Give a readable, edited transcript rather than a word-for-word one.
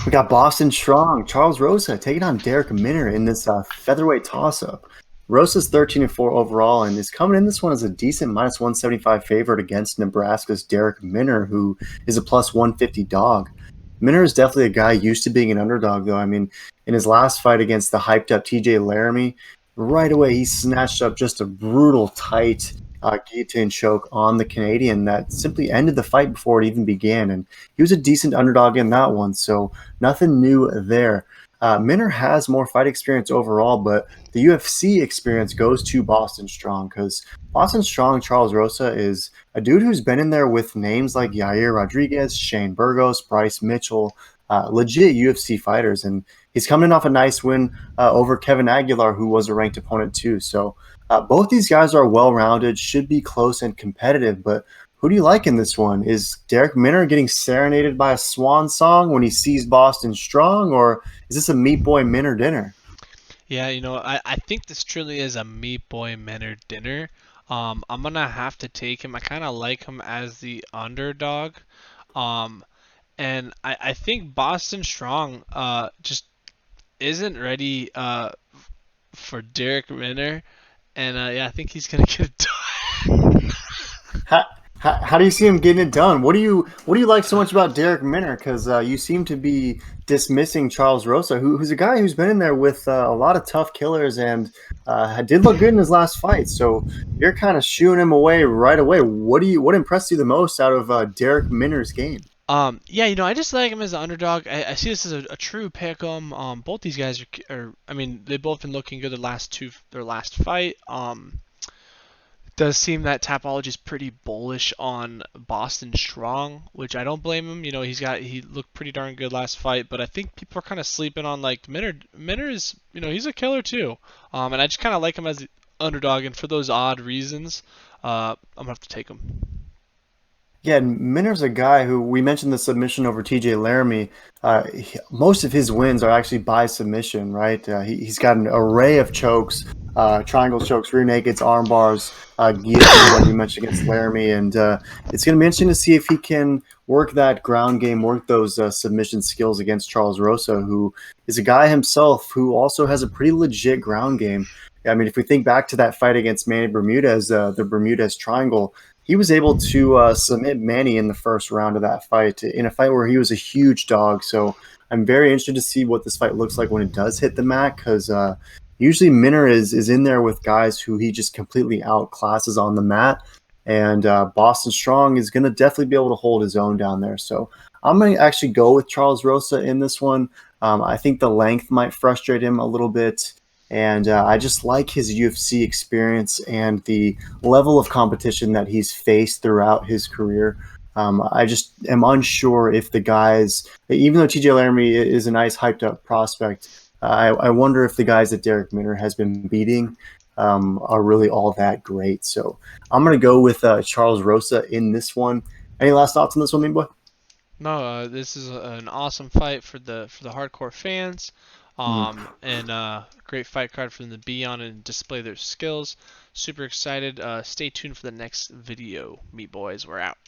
We got Boston Strong, Charles Rosa taking on Darrick Minner in this featherweight toss-up. Rosa's 13-4 overall and is coming in this one as a decent minus 175 favorite against Nebraska's Darrick Minner, who is a plus 150 dog. Minner is definitely a guy used to being an underdog, though. I mean, in his last fight against the hyped-up TJ Laramie, right away he snatched up just a brutal, tight guillotine choke on the Canadian that simply ended the fight before it even began. And he was a decent underdog in that one, so nothing new there. Minner has more fight experience overall, but the UFC experience goes to Boston Strong because Boston Strong, Charles Rosa, is a dude who's been in there with names like Yair Rodriguez, Shane Burgos, Bryce Mitchell, legit UFC fighters. And he's coming off a nice win over Kevin Aguilar, who was a ranked opponent too. So both these guys are well-rounded, should be close and competitive, but who do you like in this one? Is Darrick Minner getting serenaded by a swan song when he sees Boston Strong, or is this a Meat Boy Minner dinner? Yeah, I think this truly is a Meat Boy Minner dinner. I'm gonna have to take him. I kind of like him as the underdog. Um, and I think Boston Strong just isn't ready for Darrick Minner. And yeah, I think he's gonna get it done. How, how do you see him getting it done? What do you like so much about Darrick Minner? Because you seem to be dismissing Charles Rosa, who's a guy who's been in there with a lot of tough killers and did look good in his last fight. So you're kind of shooing him away right away. What impressed you the most out of Darrick Minner's game? Yeah, I just like him as an underdog. I see this as a true pick 'em. Both these guys I mean, they've both been looking good their last fight. Does seem that Tapology is pretty bullish on Boston Strong, which I don't blame him. He looked pretty darn good last fight, but I think people are kind of sleeping on like Minner. Minner is, he's a killer too. And I just kind of like him as the underdog, and for those odd reasons, I'm gonna have to take him. Yeah, and Minner's a guy who we mentioned the submission over TJ Laramie. Most of his wins are actually by submission, right? He's got an array of chokes, triangle chokes, rear nakeds, arm bars, guillotines, like we mentioned against Laramie. And it's going to be interesting to see if he can work that ground game, work those submission skills against Charles Rosa, who is a guy himself who also has a pretty legit ground game. I mean, if we think back to that fight against Manny Bermudez, the Bermudez Triangle, he was able to submit Manny in the first round of that fight in a fight where he was a huge dog. So I'm very interested to see what this fight looks like when it does hit the mat because usually Minner is in there with guys who he just completely outclasses on the mat. And Boston Strong is going to definitely be able to hold his own down there. So I'm going to actually go with Charles Rosa in this one. I think the length might frustrate him a little bit. And I just like his UFC experience and the level of competition that he's faced throughout his career. I just am unsure if the guys, even though TJ Laramie is a nice hyped up prospect, I wonder if the guys that Darrick Minner has been beating are really all that great. So I'm going to go with Charles Rosa in this one. Any last thoughts on this one, boy? No, this is an awesome fight for the hardcore fans. And great fight card for them to be on and display their skills. Super excited. Stay tuned for the next video. Meat Boys, we're out.